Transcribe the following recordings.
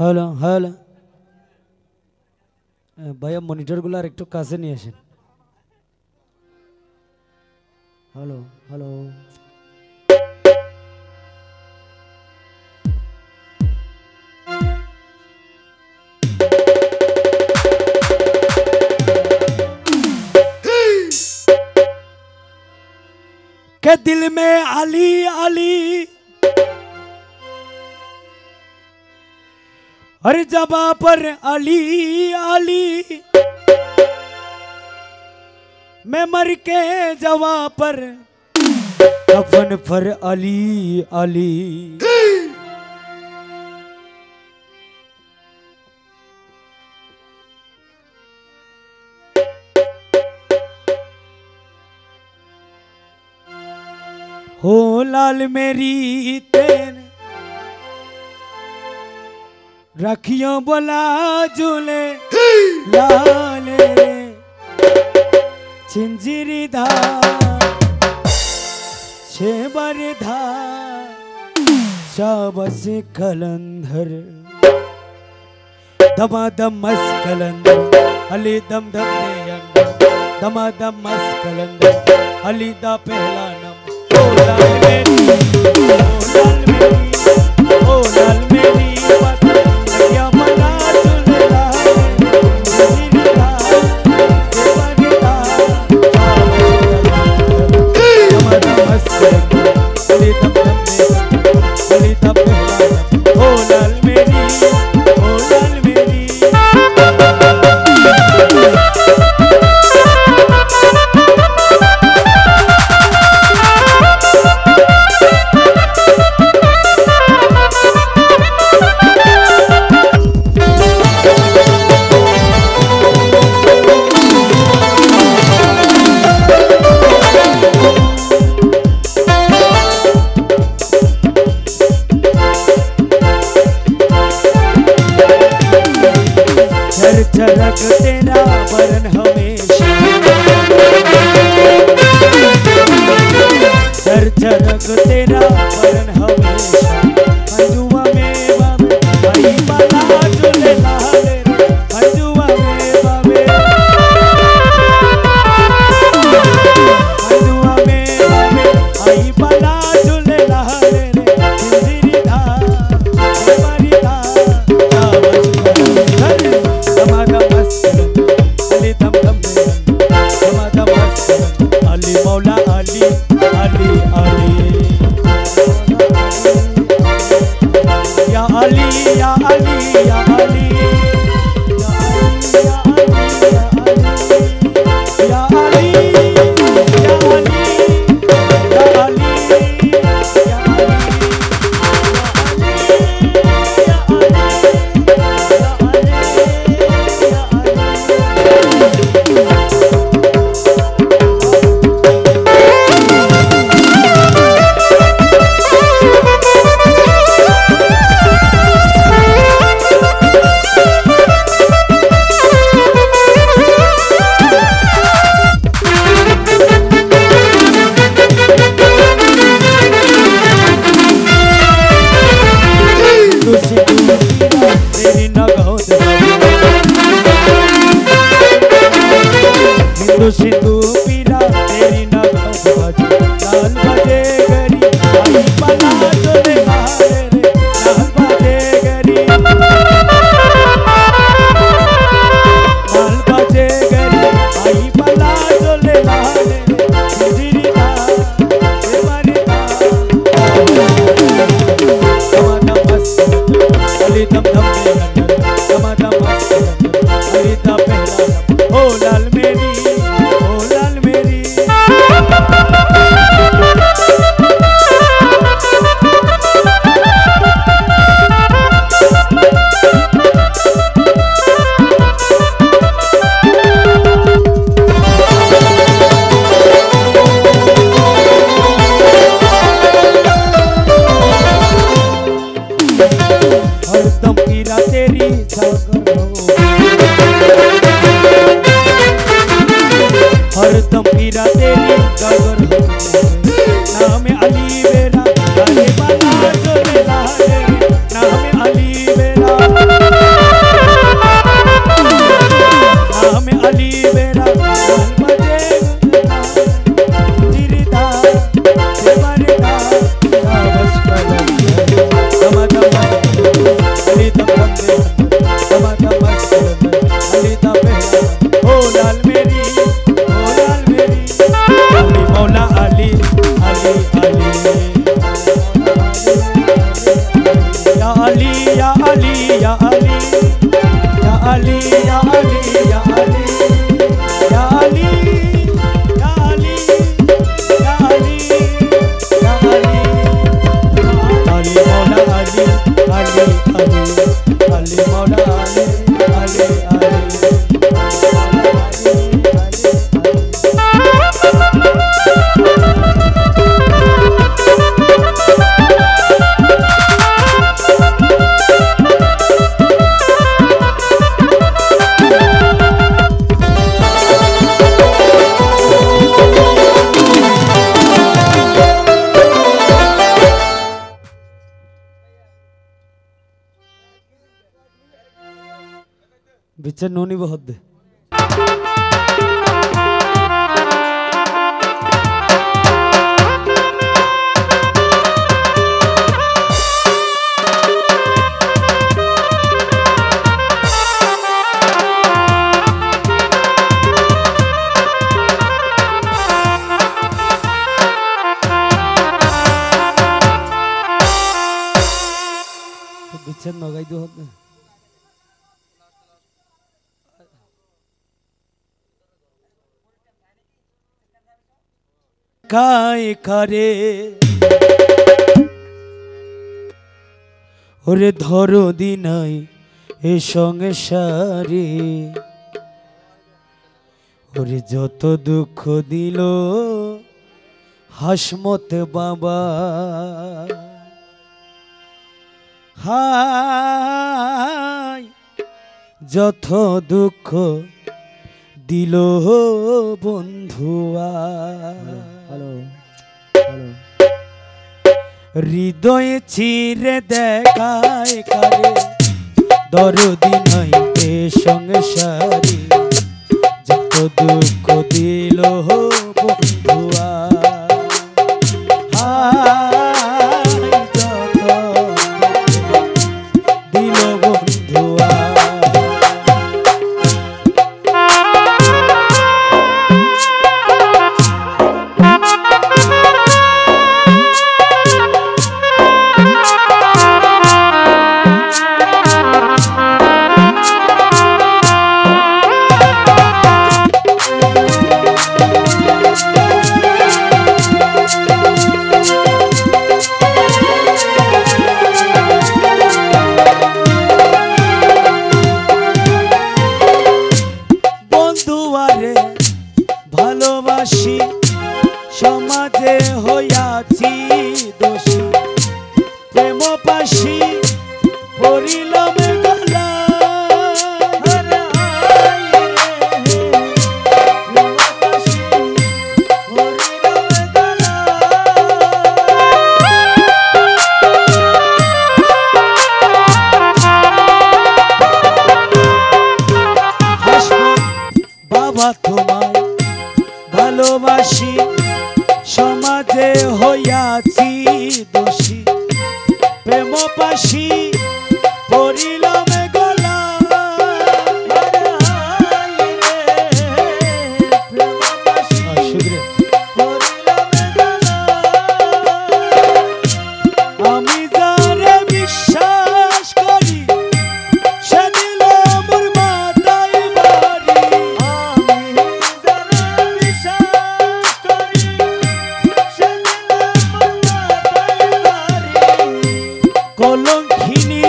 Hello hello ভাইয়া মনিটরগুলো আর একটু কাছে নিয়ে আসেন। হ্যালো হ্যালো के दिल में अली अली हर जगह पर अली अली मैं मर के जवा पर कफन पर अली अली हो लाल मेरी तेरे रखियो बोला झूले लाल रे छिंजिरी धा छेबारी धा शाबस कलंधर दमादम मस कलंधर अली दम दम ने अंडर दमादम मस कलंधर अली दा पहला नम ओ लाल मेरी ओ लाल मेरी क्या मना चुनला झलक तेरा बरन हमेशा सर झलक तेरा बरन हमेशा मंजुआ में बाबे आई बाला झूले लाले मंजुआ में बाबे मंजुआ में बाबे आई बाला झूले लाले जिंदगी धा हमारी धा अली मौला अली अली अली या अली या अली या अली या अली या अली या अली या बिच्चे नूनी बहुत दे बिच्चे नगाई दो होते काय करे ওরে ধরো দিনাই এ সংসারে ওরে যত দুঃখ দিল হাসমত বাবা হায় যত দুঃখ দিল বন্ধুয়া হৃদয়ে চিরে দেখায় কারে দরদি নাই এ সংসারে যত দুঃখ দিল বন্ধুয়া দিল বন্ধুয়া ভালোবাসি সমাজে হইয়াছি দোষী প্রেম পাশি পড়িলাম গলা বাবা তোমায় ভালোবাসি সমাজে হইয়াছি দোষী প্রেম পাশি পড়িলাম গলা আমি যারে বিশ্বাস করি সে দিল মোর মাথায় বাড়ি কলঙ্কিনী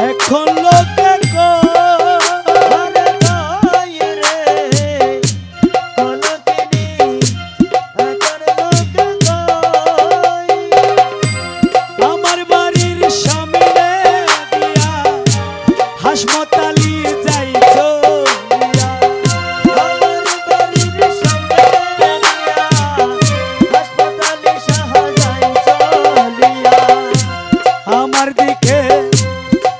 এখন লোকে আমার বাড়ির সামনে দিয়া হাসমতালি যাইছ আমার দিকে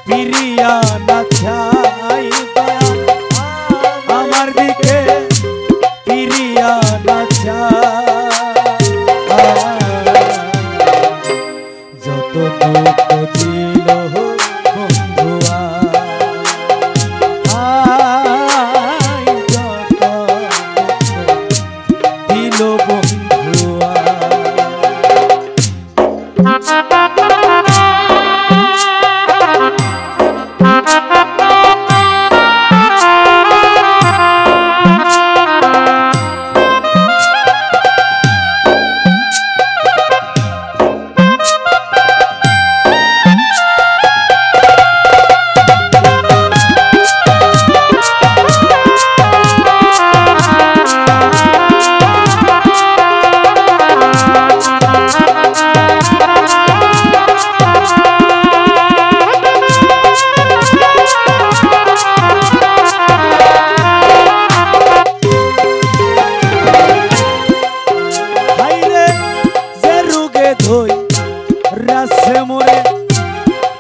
পিরিয়া না চাই আমার দিকে পিরিয়া না চাই যত দুঃখ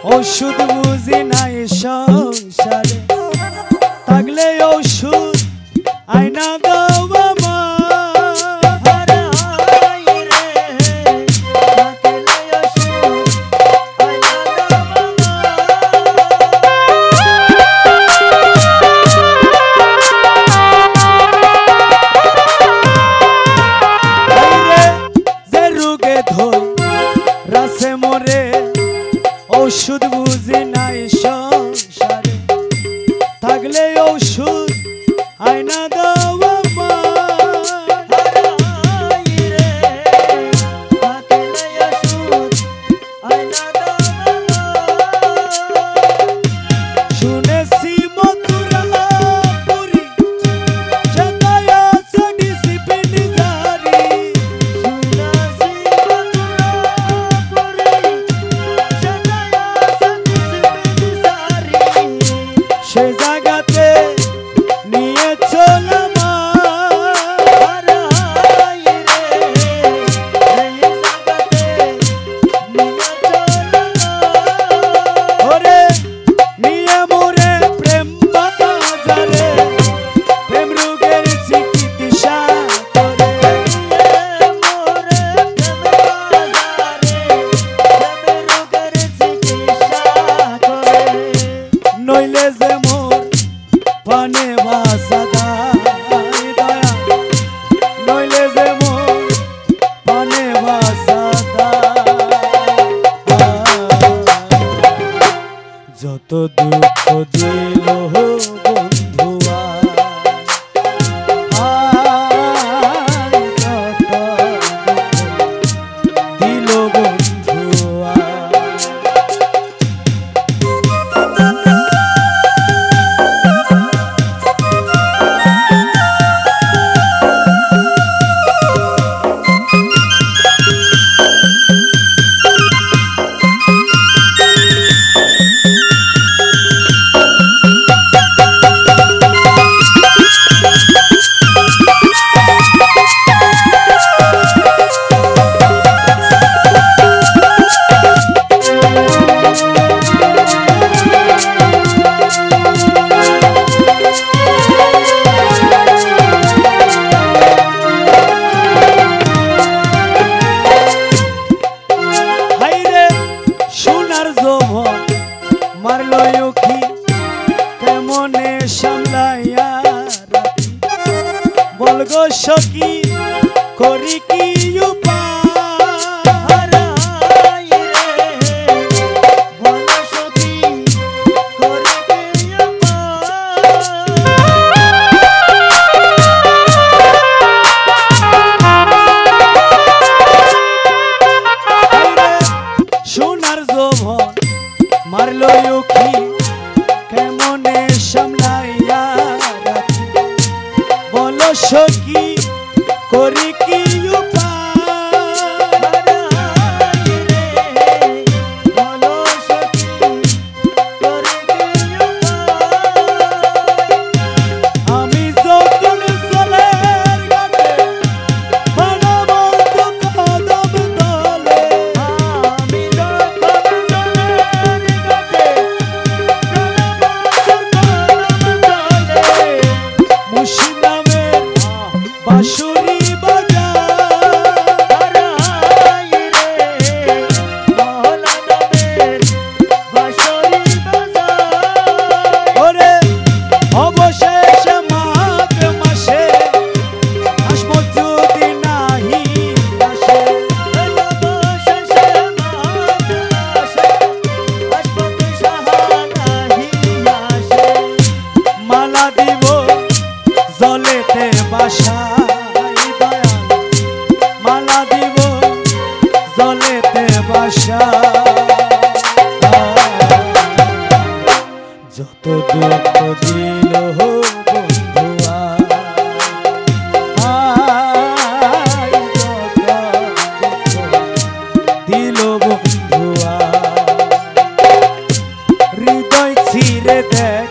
ওষুধ বুঝি নাই সংসারে থাকলে ওষুধ আয়না দাও বাবা ওষুধ বুঝি নাই সংসারে থাকলে ওষুধ আয়না দাও বাবা শুনেছি মথুরাপুরি সেটাই আছে ডিসিপ্লিন জারি সে জায়গাতে নিয়ে চলাম ওরে নিয়ে মোরে প্রেম বাজারে প্রেম রোগের চিকিৎসা করে নইলে যে পানে বাসাদা দয়া নইলে যে মোর পানে বাসাদা যত দুঃখ দিল বন্ধুয়া দিল বন্ধুয়া মারলো উখি কেমনে সামলাইয়া রাখি বলগো সখী করি কি সোনার জোভন মারলো উখি কেমনে সামলাইয়া রাখি বলো সখী করি কি আমি যখন চলের ঘাটে বনবন্ধু কদম তলে আমি বাঁশুরি বাজার ওরে অবশেষে মাঘ মাসে আসবো যদি নাহি আসে মালা দিব জলেতে বাসাই দয়া মালা দিব জলেতে বাসা যত দুঃখ দিল বন্ধুয়া দিল বন্ধুয়া হৃদয় ছিঁড়ে দেয়